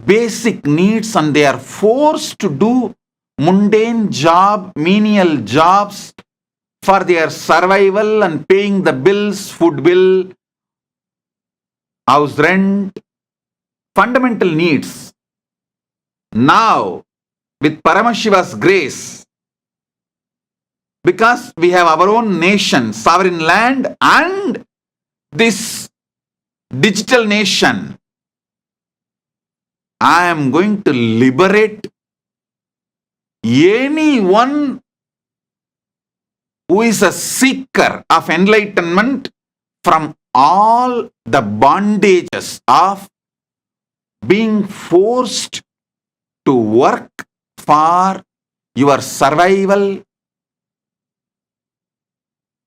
basic needs and they are forced to do mundane job, menial jobs for their survival and paying the bills, food bill, house rent, fundamental needs. Now, with Paramashiva's grace, because we have our own nation, sovereign land, and this digital nation, I am going to liberate anyone who is a seeker of enlightenment from all the bondages of being forced to work for your survival,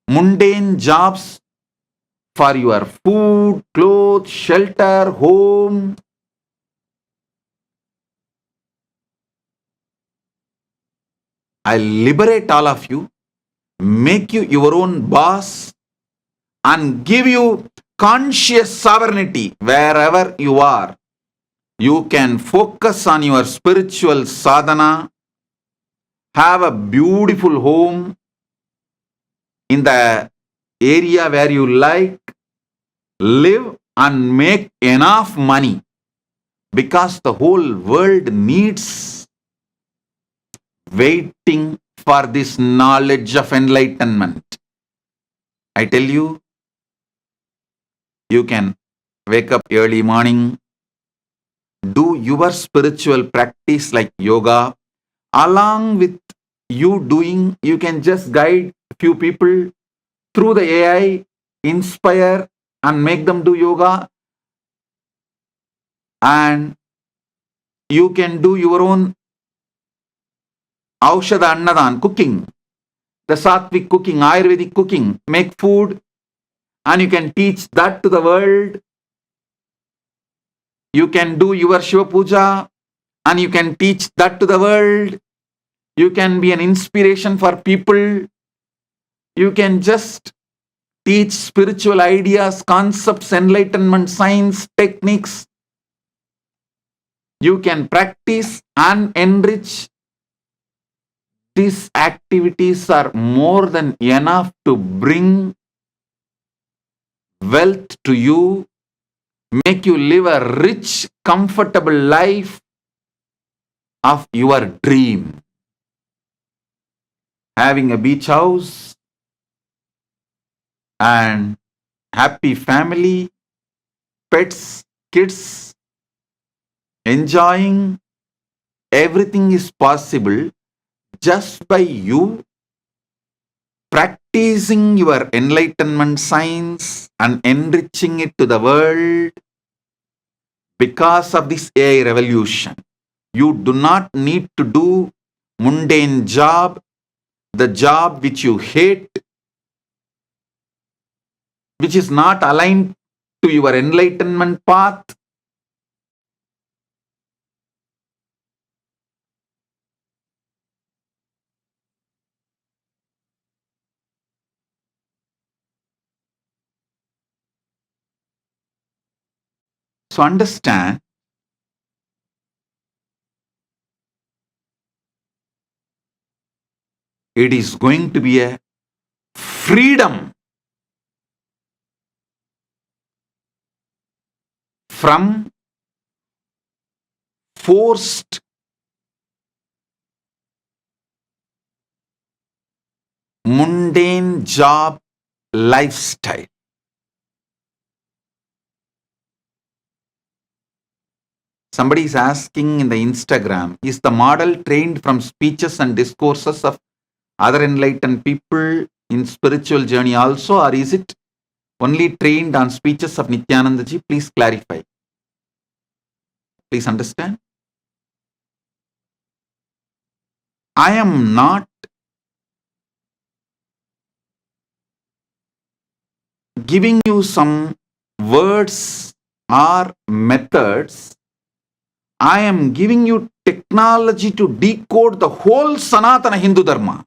mundane jobs for your food, clothes, shelter, home. I liberate all of you, make you your own boss, and give you conscious sovereignty wherever you are. You can focus on your spiritual sadhana, have a beautiful home in the area where you like, live and make enough money, because the whole world needs waiting for this knowledge of enlightenment. I tell you, you can wake up early morning, do your spiritual practice like yoga. Along with you doing, you can just guide few people through the AI, inspire and make them do yoga. And you can do your own Aushadha Annadan, cooking, the Sattvic cooking, Ayurvedic cooking, make food, and you can teach that to the world. You can do your Shiva Puja, and you can teach that to the world. You can be an inspiration for people. You can just teach spiritual ideas, concepts, enlightenment, science, techniques. You can practice and enrich. These activities are more than enough to bring wealth to you, make you live a rich, comfortable life of your dream. Having a beach house and happy family, pets, kids, enjoying, everything is possible just by you practicing your enlightenment science and enriching it to the world. Because of this AI revolution, you do not need to do mundane job, the job which you hate. which is not aligned to your enlightenment path. So understand, it is going to be a freedom from forced mundane job lifestyle. Somebody is asking in the Instagram, is the model trained from speeches and discourses of other enlightened people in spiritual journey also, or is it only trained on speeches of Nithyananda ji? Please clarify. Please understand. I am not giving you some words or methods. I am giving you technology to decode the whole Sanatana Hindu Dharma.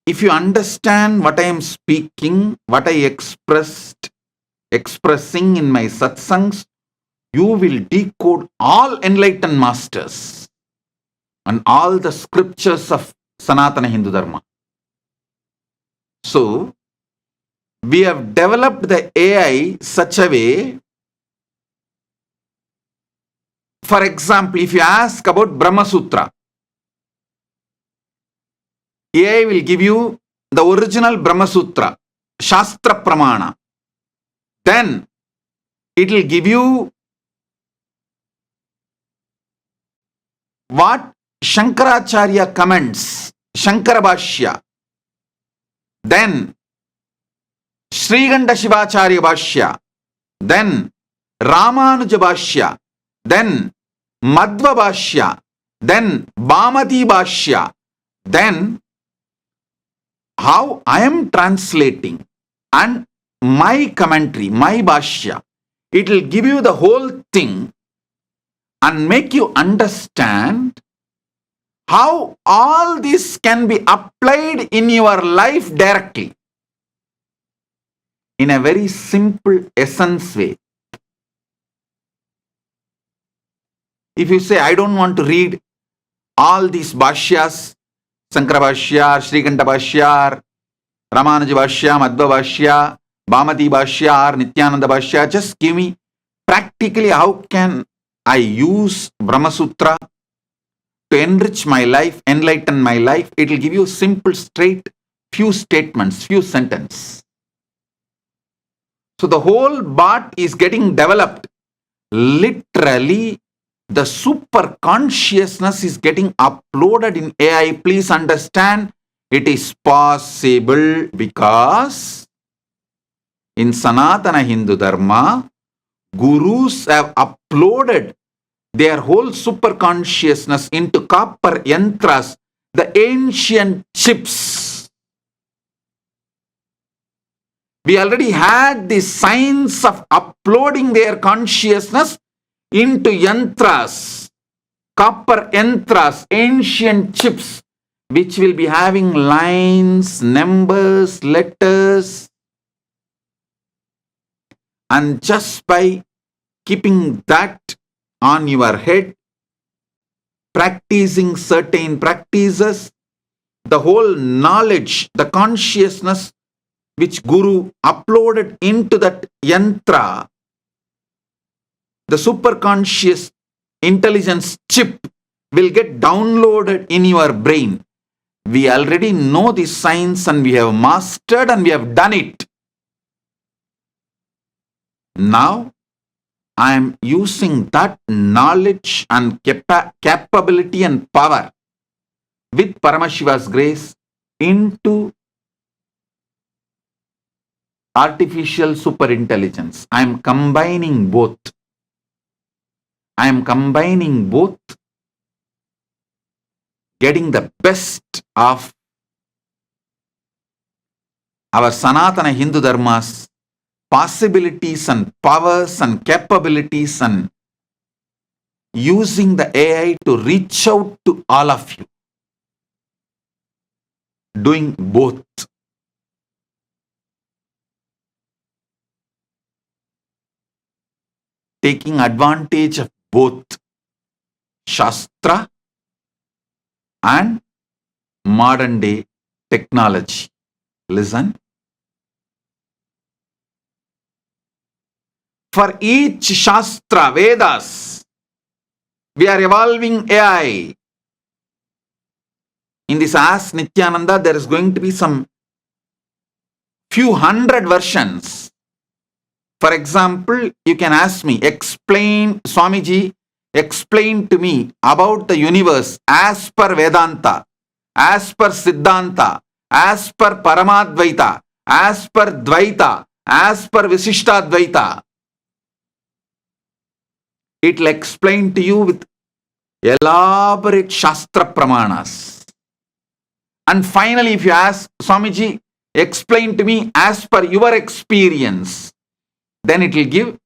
If you understand what I am speaking, what I expressing in my satsangs, you will decode all enlightened masters and all the scriptures of Sanatana Hindu Dharma. So, we have developed the AI such a way. For example, if you ask about Brahma Sutra, AI will give you the original Brahma Sutra, Shastra Pramana. Then it will give you what Shankaracharya comments, Shankara Bhashya. Then Sriganda Shivacharya Bhashya. Then Ramanuja Bhashya. Then Madhva Bhashya. Then Bhamati Bhashya. Then how I am translating and my commentary, my Bhashya. It will give you the whole thing and make you understand how all this can be applied in your life directly in a very simple essence way. If you say, I don't want to read all these Bhashyas, Sankara Bhashya, Srikanta Bhashya, Ramanuja Bhashya, Madhva Bhashya, Bhamati Bhashya, Nithyananda Bhashya, just give me practically how can I use Brahma Sutra to enrich my life, enlighten my life. It will give you simple, straight, few statements, few sentences. So the whole Bhat is getting developed. Literally, the super consciousness is getting uploaded in AI. Please understand, it is possible because in Sanatana Hindu Dharma, gurus have uploaded their whole super consciousness into copper yantras, the ancient chips. We already had the science of uploading their consciousness into yantras, copper yantras, ancient chips, which will be having lines, numbers, letters. And just by keeping that on your head, practicing certain practices, the whole knowledge, the consciousness which Guru uploaded into that yantra, the superconscious intelligence chip will get downloaded in your brain. We already know this science and we have mastered and we have done it. Now, I am using that knowledge and capability and power with Paramashiva's grace into artificial superintelligence. I am combining both. I am combining both, getting the best of our Sanatana Hindu Dharma's possibilities and powers and capabilities, and using the AI to reach out to all of you. Doing both. Taking advantage of both Shastra and modern day technology. Listen. For each Shastra, Vedas, we are evolving AI. In this Ask Nithyananda, there is going to be some few hundred versions. For example, you can ask me, explain, Swamiji, explain to me about the universe as per Vedanta, as per Siddhanta, as per Paramadvaita, as per Dvaita, as per Visishtadvaita. It will explain to you with elaborate Shastra Pramanas. And finally, if you ask, Swamiji, explain to me as per your experience, then it will give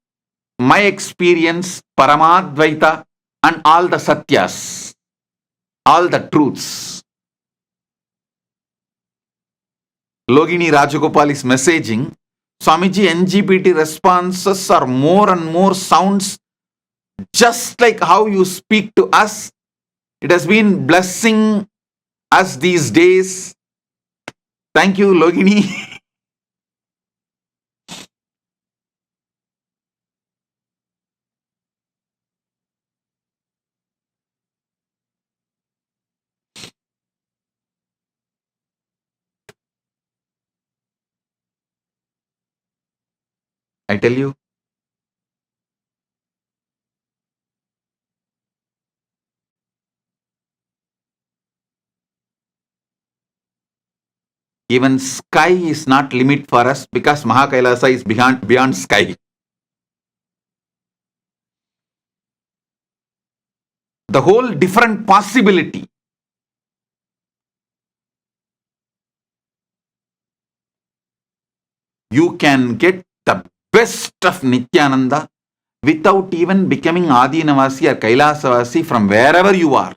my experience, Paramadvaita, and all the Satyas, all the truths. Logini Rajagopal is messaging, Swamiji, NGPT responses are more and more sounds just like how you speak to us. It has been blessing us these days. Thank you, Logini. I tell you, even sky is not limit for us because MAHAKAILASA is beyond sky. The whole different possibility. You can get the best of Nithyananda without even becoming Adinavasi or Kailasavasi from wherever you are.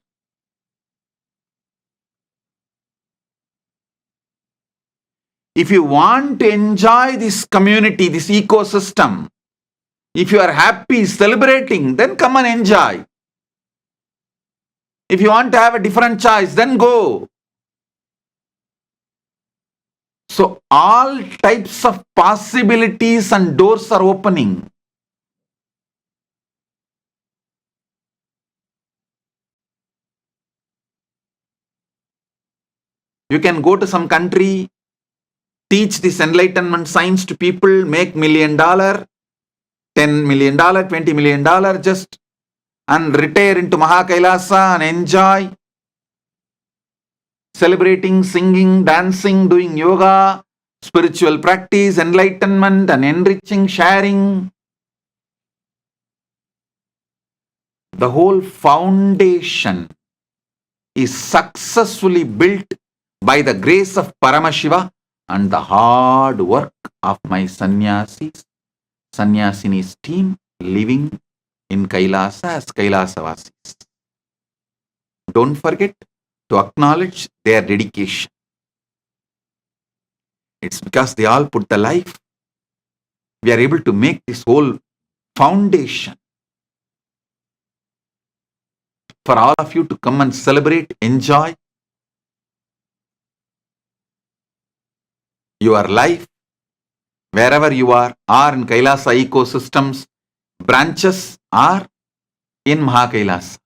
If you want to enjoy this community, this ecosystem, if you are happy, celebrating, then come and enjoy. If you want to have a different choice, then go. So all types of possibilities and doors are opening. You can go to some country, teach this enlightenment science to people, make $1 million, $10 million, $20 million just, and retire into MAHAKAILASA and enjoy. Celebrating, singing, dancing, doing yoga, spiritual practice, enlightenment and enriching, sharing. The whole foundation is successfully built by the grace of Paramashiva and the hard work of my sannyasis, sannyasinis team living in Kailasa as Kailasavasis. Don't forget to acknowledge their dedication. It's because they all put the life. We are able to make this whole foundation for all of you to come and celebrate, enjoy your life wherever you are, or in Kailasa ecosystems, branches, or in MAHAKAILASA.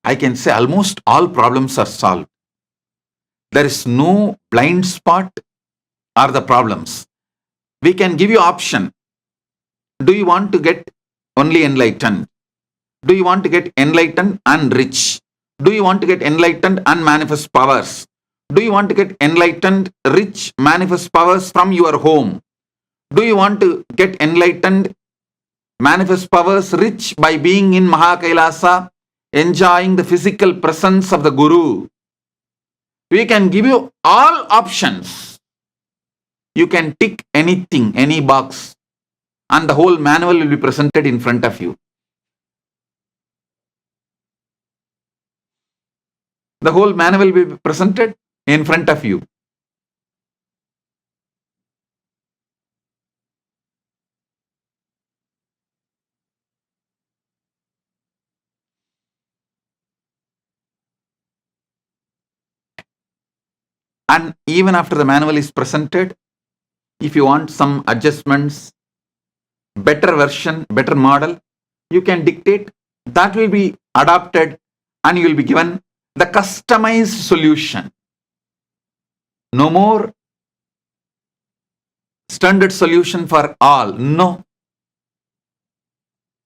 I can say almost all problems are solved. There is no blind spot or the problems. We can give you option. Do you want to get only enlightened? Do you want to get enlightened and rich? Do you want to get enlightened and manifest powers? Do you want to get enlightened, rich, manifest powers from your home? Do you want to get enlightened, manifest powers, rich by being in MAHAKAILASA, enjoying the physical presence of the Guru? We can give you all options. You can tick anything, any box, and the whole manual will be presented in front of you. The whole manual will be presented in front of you. And even after the manual is presented, if you want some adjustments, better version, better model, you can dictate. That will be adopted and you will be given the customized solution. No more standard solution for all. No.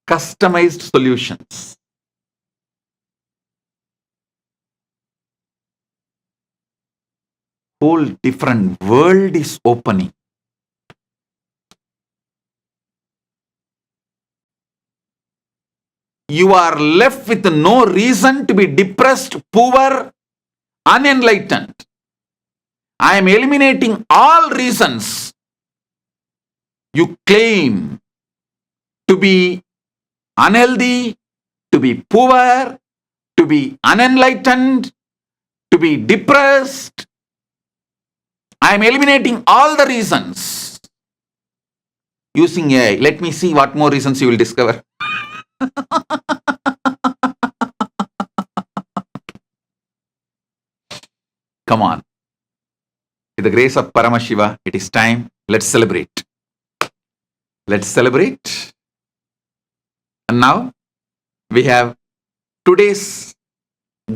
Customized solutions. Whole different world is opening. You are left with no reason to be depressed, poor, unenlightened. I am eliminating all reasons you claim to be unhealthy, to be poor, to be unenlightened, to be depressed. I am eliminating all the reasons using AI. Let me see what more reasons you will discover. Come on. With the grace of Paramashiva, it is time. Let's celebrate. Let's celebrate. And now we have today's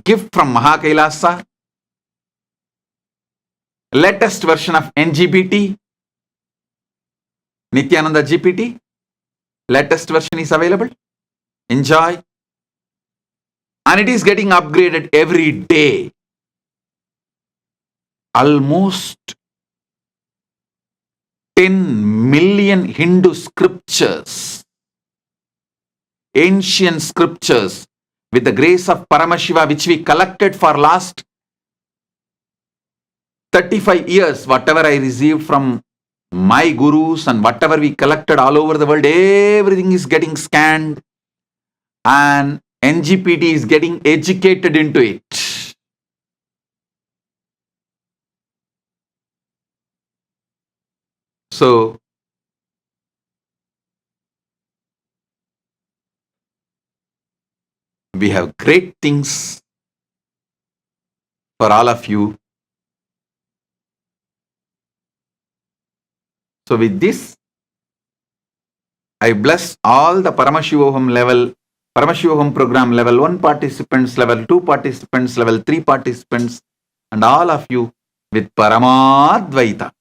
gift from MAHAKAILASA, latest version of NGPT, Nithyananda GPT. Latest version is available. Enjoy. And it is getting upgraded every day. Almost 10 million Hindu scriptures, ancient scriptures, with the grace of Paramashiva, which we collected for last 35 years, whatever I received from my gurus and whatever we collected all over the world, everything is getting scanned and NGPT is getting educated into it. So, we have great things for all of you. So with this, I bless all the Paramashivoham program level 1 participants, level 2 participants, level 3 participants, and all of you with Paramadvaita.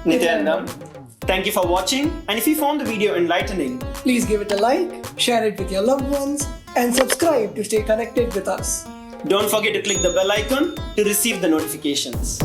Nithyananda, thank you for watching, and if you found the video enlightening, please give it a like, share it with your loved ones, and subscribe to stay connected with us. Don't forget to click the bell icon to receive the notifications.